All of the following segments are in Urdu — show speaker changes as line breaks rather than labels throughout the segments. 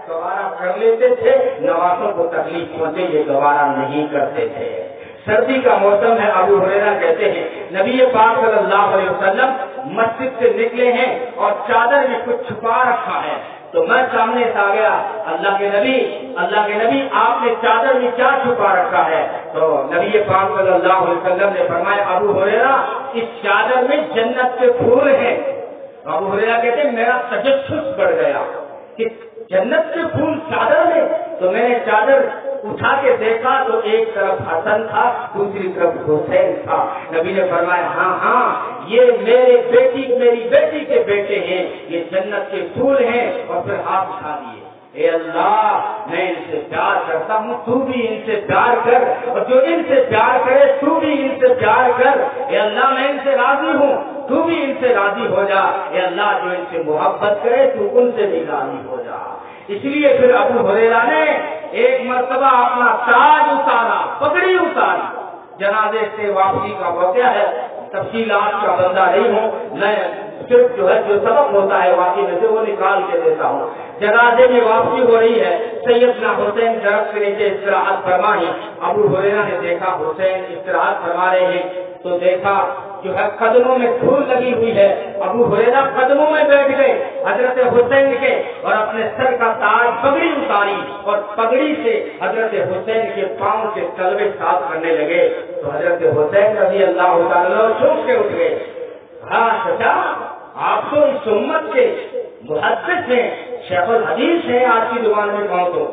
گوارا کر لیتے تھے، نوازوں کو تکلیف پہنچے یہ گوارا نہیں کرتے تھے۔ سردی کا موسم ہے، ابو ہریرہ کہتے ہیں نبی پاک صلی اللہ علیہ وسلم مسجد سے نکلے ہیں اور چادر میں کچھ چھپا رکھا ہے، تو میں سامنے سے آ گیا، اللہ کے نبی آپ نے چادر میں کیا چھپا رکھا ہے؟ تو نبی پاک صلی اللہ علیہ وسلم نے فرمایا ابو ہریرہ اس چادر میں جنت کے پھول ہیں۔ ابو ہریرہ کہتے ہیں میرا تجسس بڑھ گیا کہ جنت کے پھول چادر میں، تو میں نے چادر اٹھا کے دیکھا تو ایک طرف حسن تھا، دوسری طرف حسین تھا۔ نبی نے فرمایا ہاں یہ میری بیٹی کے بیٹے ہیں، یہ جنت کے پھول ہیں، اور پھر ہاتھ اٹھا دیے، اے اللہ میں ان سے پیار کرتا ہوں، تو بھی ان سے پیار کر، اور جو ان سے پیار کرے تو بھی ان سے پیار کر، اے اللہ میں ان سے راضی ہوں تو بھی ان سے راضی ہو جا، اے اللہ جو ان سے محبت کرے تو ان سے بھی راضی ہو جا۔ اس لیے پھر ابو ہریرہ نے ایک مرتبہ اپنا تاج اتارا، پگڑی اتاری، جنازے سے واپسی کا واقعہ ہے، تفصیلات کا بندہ نہیں ہوں میں، صرف جو سبق ہوتا ہے واقعی میں سے وہ نکال کے دیتا ہوں۔ جنازے میں واپسی ہو رہی ہے، سیدنا حسین درخت کے نیچے استراحت فرمائی، ابو ہریرہ نے دیکھا حسین استراحت فرما رہے ہیں، تو دیکھا جو ہے قدموں میں دھول لگی ہوئی ہے، ابو ہریرہ قدموں میں بیٹھ گئے حضرت حسین کے، اور اپنے سر کا تاج پگڑی اتاری اور پگڑی سے حضرت حسین کے پاؤں سے تلوے صاف کرنے لگے، تو حضرت حسین رضی اللہ تعالیٰ چوک کے اٹھ گئے، ہاں چچا آپ تو اس امت کے محدث ہیں، شیخ الحدیث ہیں، آج کی زبان میں کہوں تو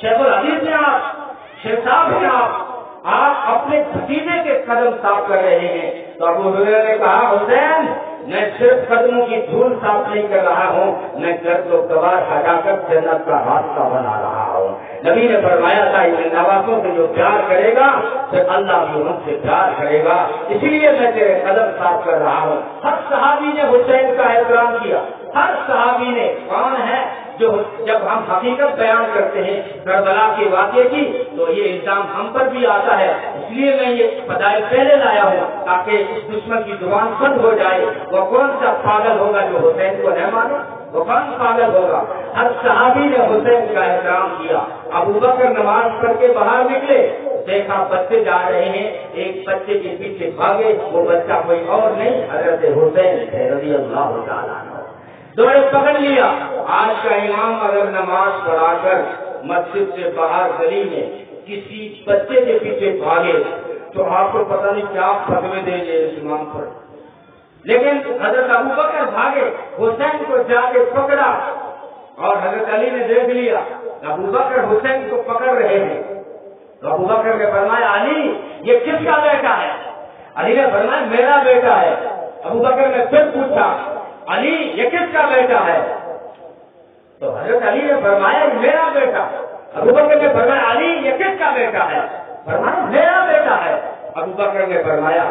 شیخ الحدیث ہیں آپ، شیخ صاحب ہیں آپ اپنے بھتیجے کے قدم صاف کر رہے ہیں۔ تو ابو ہریرہ نے کہا حسین میں صرف قدموں کی دھول صاف نہیں کر رہا ہوں، میں گرد و غبار ہٹا کر جنت کا راستہ بنا رہا ہوں۔ نبی نے فرمایا تھا ان نوازوں سے جو پیار کرے گا پھر اللہ بھی ان سے پیار کرے گا، اس لیے میں تیرے قدم صاف کر رہا ہوں۔ ہر صحابی نے حسین کا احترام کیا، ہر صحابی نے، کون ہے جو جب ہم حقیقت بیان کرتے ہیں کربلا کے واقعے کی تو یہ الزام ہم پر بھی آتا ہے، اس لیے میں یہ فضائل پہلے لایا ہوں تاکہ اس دشمن کی زبان بند ہو جائے۔ وہ کون سا پاگل ہوگا جو حسین کو نہ مانے؟ وہ کون پاگل ہوگا؟ ہر صحابی نے حسین کا احترام کیا۔ ابو بکر نماز پڑھ کے باہر نکلے، دیکھا بچے جا رہے ہیں، ایک بچے کے پیچھے بھاگے، وہ بچہ کوئی اور نہیں حضرت حسین رضی اللہ تعالیٰ عنہ، دوڑے پکڑ لیا۔ آج کا امام اگر نماز پڑھا کر مسجد سے باہر گلی میں کسی بچے کے پیچھے بھاگے تو آپ کو پتہ نہیں کیا فتوے دے گے اس امام پر، لیکن حضرت ابو بکر بھاگے، حسین کو جا کے پکڑا، اور حضرت علی نے دیکھ لیا ابو بکر حسین کو پکڑ رہے ہیں، تو ابو بکر نے فرمایا علی یہ کس کا بیٹا ہے؟ علی نے فرمایا میرا بیٹا ہے۔ ابو بکر نے پھر پوچھا علی یہ کس کا بیٹا ہے؟ تو حضرت علی نے فرمایا میرا بیٹا۔ ابو بکر نے فرمایا علی یہ کس کا بیٹا ہے؟ فرمایا میرا بیٹا ہے۔ ابو بکر نے فرمایا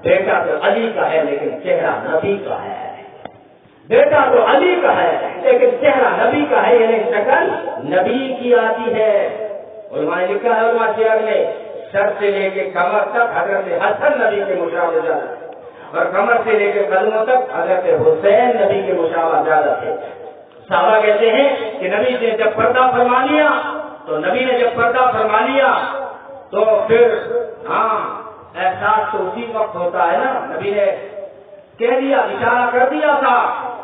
بیٹا تو علی کا ہے لیکن چہرہ نبی کا ہے، بیٹا تو علی کا ہے لیکن چہرہ نبی کا ہے، یعنی شکل نبی کی آتی ہے۔ علماء نے لکھا ہے، علماء شیعہ نے سر سے لے کے کمر تک حضرت حسن نبی کے مشابہ زیادہ تھے، اور کمر سے لے کے قدموں تک حضرت حسین نبی کے مشابہ زیادہ تھے۔ صحابہ کہتے ہیں کہ نبی نے جب پردہ فرما لیا تو پھر احساس تو اسی وقت ہوتا ہے نا، نبی نے کہہ دیا، اشارہ کر دیا تھا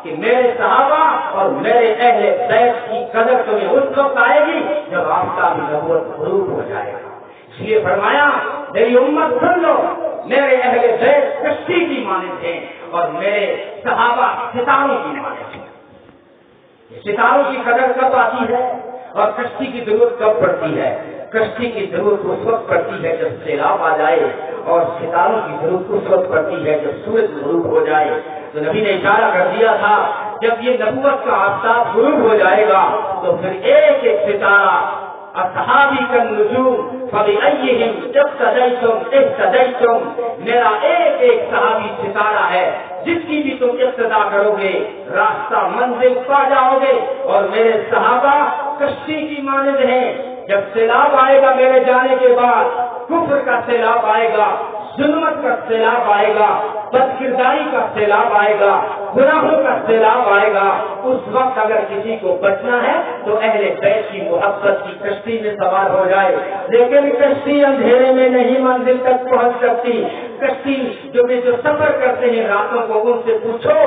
کہ میرے صحابہ اور میرے اہل بیت کی قدر تمہیں اس وقت آئے گی جب آفتاب نبوت غروب ہو جائے گا۔ اس لیے فرمایا میری امت سن لو، میرے اہل بیت کشتی کی مانند ہیں اور میرے صحابہ ستاروں کی مانند ہیں۔ ستاروں کی قدر کب آتی ہے اور کشتی کی ضرورت کب پڑتی ہے؟ کشتی کی ضرورت اس وقت پڑتی ہے جب سیلاب آ جائے، اور ستاروں کی ضرورت اس وقت پڑتی ہے جب سورج غروب ہو جائے۔ تو نبی نے اشارہ کر دیا تھا جب یہ نبوت کا آفتاب غروب ہو جائے گا تو پھر ایک ایک ستارہ اصحابی کا نجوم فبأیہم اقتدیتم اہتدیتم، میرا ایک ایک صحابی ستارہ ہے جس کی بھی تم اقتدا کرو گے راستہ منزل پا جاؤ گے، اور میرے صحابہ کشتی کی مانند ہیں۔ جب سیلاب آئے گا میرے جانے کے بعد، کفر کا سیلاب آئے گا، ظلمت کا سیلاب آئے گا، بد کرداری کا سیلاب آئے گا، گناہوں کا سیلاب آئے گا، اس وقت اگر کسی کو بچنا ہے تو اہل بیت کی محبت کی کشتی میں سوار ہو جائے۔ لیکن کشتی اندھیرے میں نہیں منزل تک پہنچ سکتی۔ کشتی جو سفر کرتے ہیں راتوں کو، ان سے پوچھو،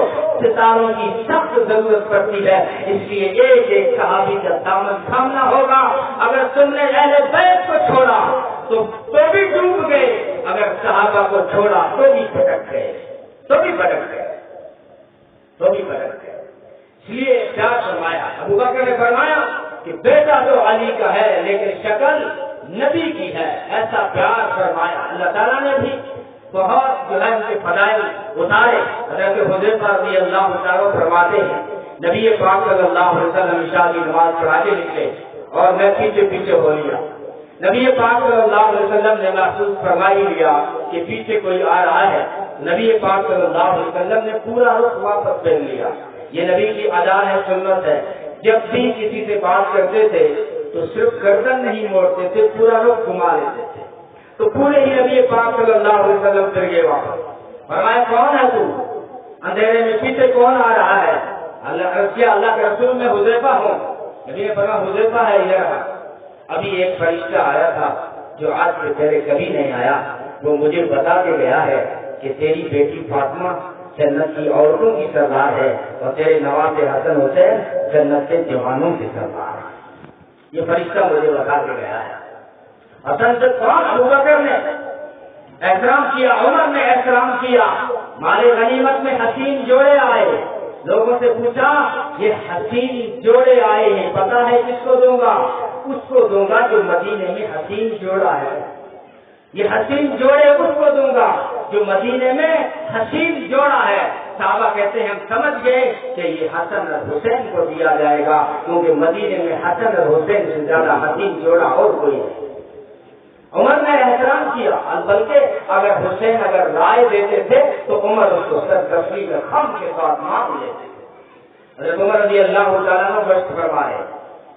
ستاروں کی سخت ضرورت پڑتی ہے۔ اس لیے ایک ایک صحابی کا دامن تھامنا ہوگا۔ اگر تم نے اہل بیت کو چھوڑا تو بھی ڈوب گئے، اگر صحابہ کو چھوڑا تو بھی بھٹک گئے، تو بھی بھٹک گئے۔ اس لیے کیا فرمایا ابو بکر نے فرمایا کہ بیٹا تو علی کا ہے لیکن شکل نبی کی ہے، ایسا پیار فرمایا۔ اللہ تعالیٰ نے بھی بہت جو ہے ان کے فضائل اتارے۔ حضرت حذیفہ رضی اللہ تعالیٰ فرماتے ہیں نبی پاک صلی اللہ علیہ وسلم عشاء کی نماز پڑھاتے نکلے اور میں پیچھے ہو لیا۔ نبی پاک صلی اللہ علیہ وسلم نے محسوس فرما ہی لیا کہ پیچھے کوئی آ رہا ہے۔ نبی پاک صلی اللہ علیہ وسلم نے پورا رخ واپس پھیر لیا۔ یہ نبی کی ادا ہے، سنت ہے۔ جب بھی کسی سے بات کرتے تھے تو صرف گردن نہیں موڑتے تھے، پورا رخ گھما لیتے تھے۔ تو پورے ہی نبی پاک صلی اللہ علیہ وسلم پھر گئے واپس۔ فرمایا کون ہے تو؟ اندھیرے میں پیچھے کون آ رہا ہے؟ اللہ کے رسول میں حذیفہ ہوں۔ نبی نے فرمایا حذیفہ ہے ادھر۔ ابھی ایک فرشتہ آیا تھا جو آج سے پہلے کبھی نہیں آیا، وہ مجھے بتا کے گیا ہے کہ تیری بیٹی فاطمہ جنت کی عورتوں کی سردار ہے اور تیرے نواب حسن حسین جنت کے جوانوں کی سردار ہے۔ یہ فرشتہ مجھے بتا کے گیا ہے۔ حسن سے کون؟ ابو بکر نے احترام کیا، عمر نے احترام کیا۔ مال غنیمت میں حسین جوڑے آئے، لوگوں سے پوچھا یہ حسین جوڑے آئے ہیں، پتا ہے کس کو دوں گا؟ اس کو دوں گا جو مدینے میں حسین جوڑا ہے۔ یہ حسین جوڑے اس کو دوں گا جو مدینے میں حسین جوڑا ہے۔ صحابہ کہتے ہیں ہم سمجھ گئے کہ یہ حسن اور حسین کو دیا جائے گا، کیونکہ مدینے میں حسن اور حسین سے زیادہ حسین جوڑا اور کوئی نہیں۔ عمر نے احترام کیا، بلکہ اگر حسین رائے دیتے تھے تو عمر اس کو سرکشی کا خم کے ساتھ مان لیتے تھے۔ حضرت عمر رضی اللہ تعالیٰ نے گشت فرمائے۔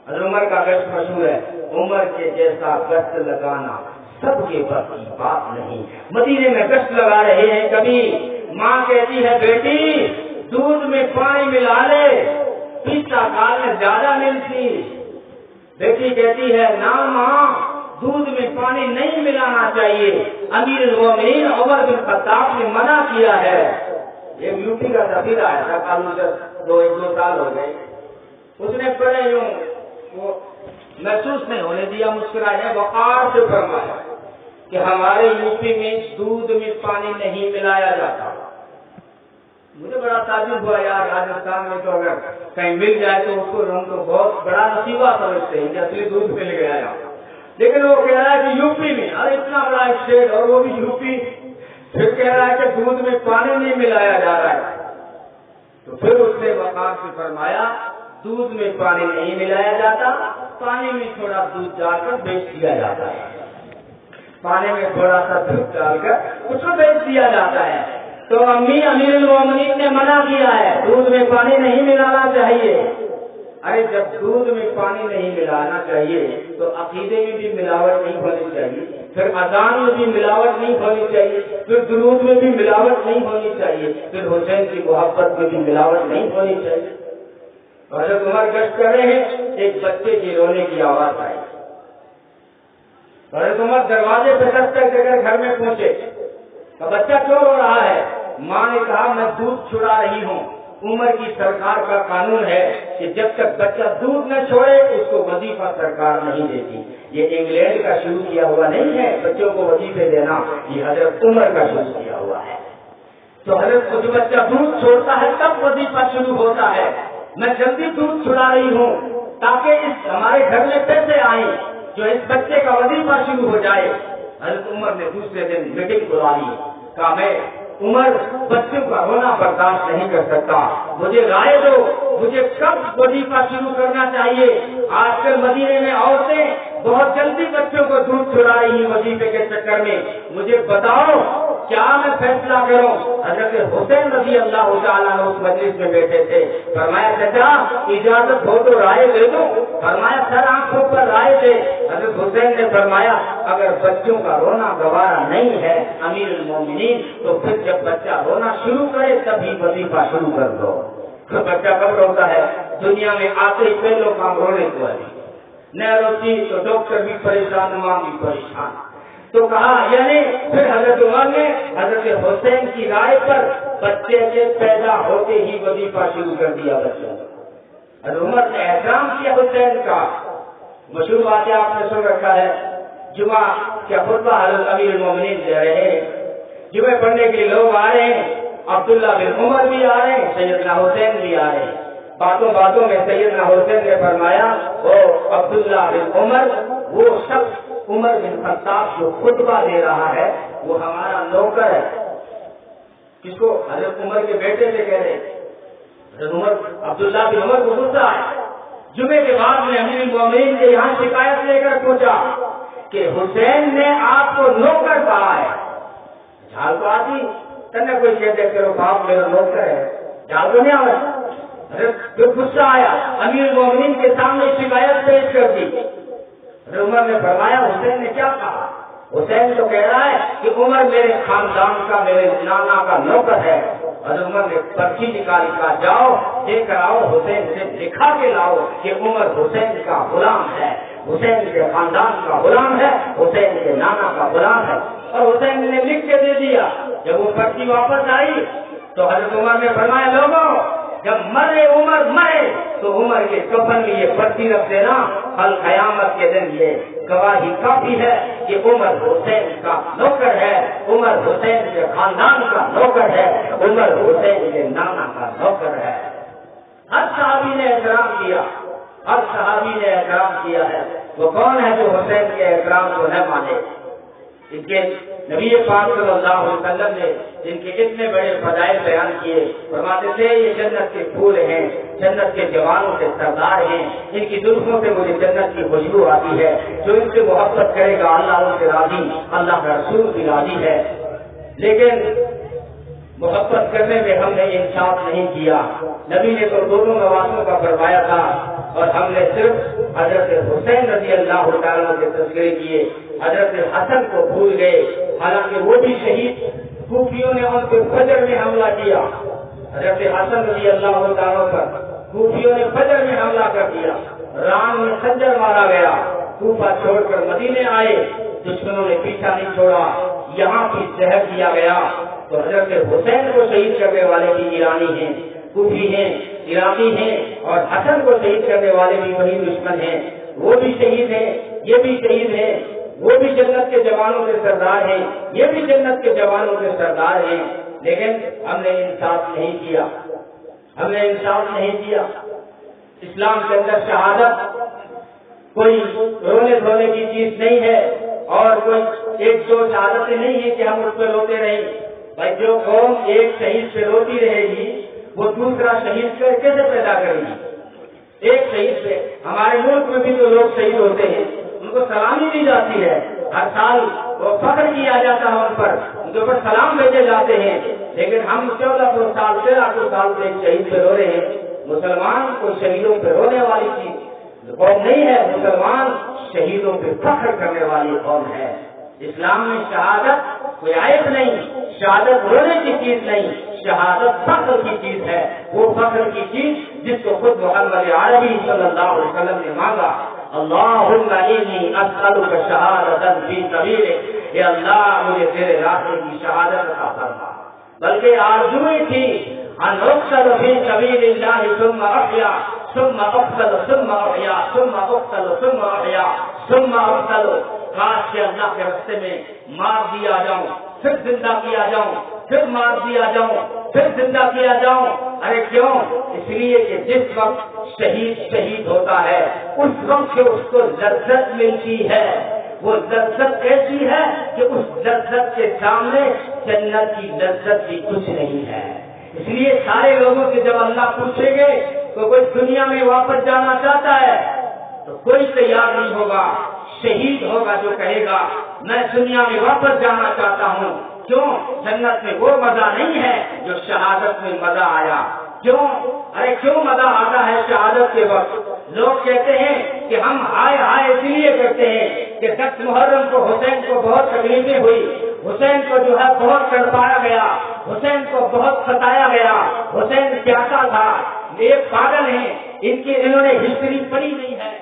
حضرت عمر کا گشت مشہور ہے، عمر کے جیسا گشت لگانا سب کے بس کی بات نہیں۔ مدینے میں گشت لگا رہے ہیں، کبھی ماں کہتی ہے بیٹی دودھ میں پانی ملا لے، پیتا کال میں زیادہ ملتی۔ بیٹی کہتی ہے نا ماں دودھ میں پانی نہیں ملانا چاہیے، امیر المومنین عمر بن خطاب نے منع کیا ہے۔ ایک یوپی کا سفیر آیا تھا کالو سے 2 سال ہو گئے، اس نے بڑے یوں وہ محسوس نہیں ہونے دیا، مسکرایا، وقار سے فرمایا کہ ہمارے یوپی میں دودھ میں پانی نہیں ملایا جاتا۔ مجھے بڑا تعجب ہوا، یار راجستھان میں تو اگر کہیں مل جائے تو اس کو ہم تو بہت بڑا نصیبہ سمجھتے ہیں کہ اصلی دودھ مل گیا ہے، لیکن وہ کہہ رہا ہے کہ یوپی میں، ارے اتنا بڑا اسٹیٹ اور وہ بھی یوپی، پھر کہہ رہا ہے کہ دودھ میں پانی نہیں ملایا جا رہا ہے۔ تو پھر اس نے وقار سے فرمایا دودھ میں پانی نہیں ملایا جاتا، پانی میں تھوڑا دودھ ڈال کر بیچ دیا جاتا ہے، پانی میں تھوڑا سا دودھ ڈال کر اس کو بیچ دیا جاتا ہے۔ تو امیر المومنین نے منع کیا ہے، دودھ میں پانی نہیں ملانا چاہیے۔ ارے جب دودھ میں پانی نہیں ملانا چاہیے تو عقیدے میں بھی ملاوٹ نہیں ہونی چاہیے، پھر اذان میں بھی ملاوٹ نہیں ہونی چاہیے، پھر درود میں بھی ملاوٹ نہیں ہونی چاہیے، پھر حسین کی محبت میں بھی ملاوٹ نہیں ہونی چاہیے۔ حضرت عمر گشت کر رہے ہیں، ایک بچے کی رونے کی آواز آئی۔ حضرت عمر دروازے پہ دستک دے کر گھر میں پہنچے، بچہ کیوں رو رہا ہے؟ ماں نے کہا میں دودھ چھڑا رہی ہوں، عمر کی سرکار کا قانون ہے کہ جب تک بچہ دودھ نہ چھوڑے اس کو وظیفہ سرکار نہیں دیتی۔ یہ انگلینڈ کا شروع کیا ہوا نہیں ہے بچوں کو وظیفے دینا، یہ حضرت عمر کا شروع کیا ہوا ہے۔ تو حضرت کو جو بچہ دودھ چھوڑتا ہے تب وظیفہ شروع ہوتا ہے۔ میں جلدی دودھ چھڑا رہی ہوں تاکہ اس ہمارے گھر میں پیسے آئیں جو اس بچے کا وظیفہ شروع ہو جائے۔ حضرت عمر نے دوسرے دن میٹنگ بلا لی، کہا میں عمر بچوں کا رونا برداشت نہیں کر سکتا، مجھے رائے دو، مجھے کب وظیفہ شروع کرنا چاہیے؟ آج کل مدینے میں عورتیں بہت جلدی بچوں کو دودھ چھڑا رہی ہیں وظیفے کے چکر میں، مجھے بتاؤ کیا میں فیصلہ کروں؟ حضرت حسین رضی اللہ تعالیٰ عنہ اس مجلس میں بیٹھے تھے. فرمایا چچا اجازت ہو تو رائے دے دوں. فرمایا سر آنکھوں پر رائے دے. حضرت حسین نے فرمایا اگر بچوں کا رونا گوارا نہیں ہے امیر المومنین تو پھر جب بچہ رونا شروع کرے تبھی وظیفہ شروع کر دو. تو بچہ کب روتا ہے؟ دنیا میں آتے ہی پہلو کام رونے کو ہے. نہ روتی تو ڈاکٹر بھی پریشان، امام بھی پریشان. تو کہا یعنی پھر حضرت عمر نے حضرت حسین کی رائے پر بچے کے پیدا ہوتے ہی وظیفہ شروع کر دیا. بچہ حضرت عمر نے احترام کیا حسین کا. مشہور باتیں آپ نے سن رکھا ہے. جمعہ کیا خطبہ حضرت امیر المومنین دے رہے ہیں، جمعے پڑھنے کے لیے لوگ آ رہے ہیں. عبداللہ بن عمر بھی آ رہے ہیں، سیدنا حسین بھی آ رہے ہیں. باتوں باتوں میں سیدنا حسین نے فرمایا او عبداللہ بن عمر، وہ شخص عمر بن خطاب جو خطبہ دے رہا ہے وہ ہمارا نوکر ہے. کس کو؟ حضرت عمر کے بیٹے سے کہہ رہے. حضرت عمر عبداللہ بن عمر کو غصہ ہے. جمعے کے بعد میں امیر المومنین کے یہاں شکایت لے کر پہنچا کہ حسین نے آپ کو نوکر کہا ہے. جھال تو آتی تنے کوئی کہتے کرو باپ میرا نوکر ہے، جھال تو نہیں آیا. پھر غصہ آیا، امیر المومنین کے سامنے شکایت پیش کر دی. عمر نے فرمایا حسین نے کیا کہا؟ حسین تو کہہ رہا ہے کہ عمر میرے خاندان کا، میرے نانا کا نوکر ہے. اور عمر نے پرچی نکالی، کہا جاؤ لے کر آؤ، حسین سے لکھا کے لاؤ کہ عمر حسین کا غلام ہے، حسین کے خاندان کا غلام ہے، حسین کے نانا کا غلام ہے. اور حسین نے لکھ کے دے دیا. جب وہ پرچی واپس آئی تو حضرت عمر نے فرمایا لوگوں جب مرے عمر مرے تو عمر کے کفن میں یہ پرچی رکھ دینا، کل قیامت کے دن یہ گواہی کافی ہے کہ عمر حسین کا نوکر ہے، عمر حسین کے خاندان کا نوکر ہے، عمر حسین کے نانا کا نوکر ہے. ہر صحابی نے احترام کیا، ہر صحابی نے احترام کیا ہے. وہ کون ہے جو حسین کے احترام کو نہ مانے؟ ان کے نبی پاک صلی اللہ علیہ وسلم نے جن کے اتنے بڑے فضائل بیان کیے، فرماتے تھے یہ جنت کے پھول ہیں، جنت کے جوانوں کے سردار ہیں، ان کی زلفوں سے مجھے جنت کی خوشبو آتی ہے. جو ان سے محبت کرے گا اللہ ان سے راضی، اللہ کا رسول بھی راضی ہے. لیکن محبت کرنے میں ہم نے انصاف نہیں کیا. نبی نے تو دونوں نوازوں کا فرمایا تھا اور ہم نے صرف حضرت حسین رضی اللہ تعالیٰ کے تذکرے کیے، حضرت حسن کو بھول گئے. حالانکہ وہ بھی شہید، کوفیوں نے ان کے فجر میں حملہ کیا. حضرت حسن رضی اللہ تعالیٰ پر کوفیوں نے فجر میں حملہ کر دیا. رام میں خنجر مارا گیا. کوفہ چھوڑ کر مدینے آئے، دشمنوں نے پیچھا نہیں چھوڑا، یہاں بھی زہر دیا گیا. تو حضرت حسین کو شہید کرنے والے بھی ایرانی ہیں، کوفی ہیں، عراقی ہیں، اور حسن کو شہید کرنے والے بھی وہی دشمن ہیں. وہ بھی شہید ہیں، یہ بھی شہید ہیں. وہ بھی جنت کے جوانوں کے سردار ہیں، یہ بھی جنت کے جوانوں کے سردار ہیں. لیکن ہم نے انصاف نہیں کیا، ہم نے انصاف نہیں کیا. اسلام کے اندر شہادت کوئی رونے دھونے کی چیز نہیں ہے، اور کوئی ایک دو شہادتیں نہیں ہے کہ ہم اس پہ روتے رہیں. بھائی جو قوم ایک شہید سے روتی رہے گی وہ دوسرا شہید سے کیسے پیدا کرے گی؟ ایک شہید سے ہمارے ملک میں بھی جو لوگ شہید ہوتے ہیں ان کو سلامی دی جاتی ہے، ہر سال وہ فخر کیا جاتا ہے ان پر، ان کے اوپر سلام بھیجے جاتے ہیں. لیکن ہم 1400 سال 1300 سال سے ایک شہید پہ رو رہے ہیں. مسلمان کو شہیدوں پہ رونے والی چیز قوم نہیں ہے، مسلمان شہیدوں پہ فخر کرنے والی قوم ہے. اسلام میں شہادت کوئی عیب نہیں، شہادت رونے کی چیز نہیں، شہادت فخر کی چیز ہے. وہ فخر کی چیز جس کو خود محمد عربی صلی اللہ علیہ وسلم نے مانگا، اللہم انی اسألک شہادتا فی سبیلک، اے اللہ مجھے تیرے راستے کی شہادت عطا فرما. بلکہ آرزوئی تھی ان اقتل فی سبیل اللہ ثم احیا ثم اقتل ثم احیا ثم اقتل ثم احیا ثم اقتل. کاش کہ اللہ کے راستے میں مار دیا جاؤں، پھر زندہ کیا جاؤں، پھر مار دیا جاؤں، پھر زندہ کیا جاؤں. ارے کیوں؟ اس لیے کہ جس وقت شہید ہوتا ہے اس وقت سے اس کو لذت ملتی ہے. وہ لذت ایسی ہے کہ اس لذت کے سامنے جنت کی لذت بھی کچھ نہیں ہے. اس لیے سارے لوگوں سے جب اللہ پوچھیں گے تو کوئی دنیا میں واپس جانا چاہتا ہے تو کوئی تیار نہیں ہوگا. شہید ہوگا جو کہے گا میں دنیا میں واپس جانا چاہتا ہوں. کیوں جنت میں وہ مزہ نہیں ہے جو شہادت میں مزہ آیا؟ کیوں مزہ آتا ہے شہادت کے وقت؟ لوگ کہتے ہیں کہ ہم ہائے ہائے اس لیے کرتے ہیں کہ 10 محرم کو حسین کو بہت تکلیفیں ہوئی، حسین کو جو ہے بہت تڑپایا گیا، حسین کو بہت ستایا گیا، حسین پیاسا تھا، یہ پاگل ہیں، انہوں نے ہسٹری پڑھی نہیں ہے۔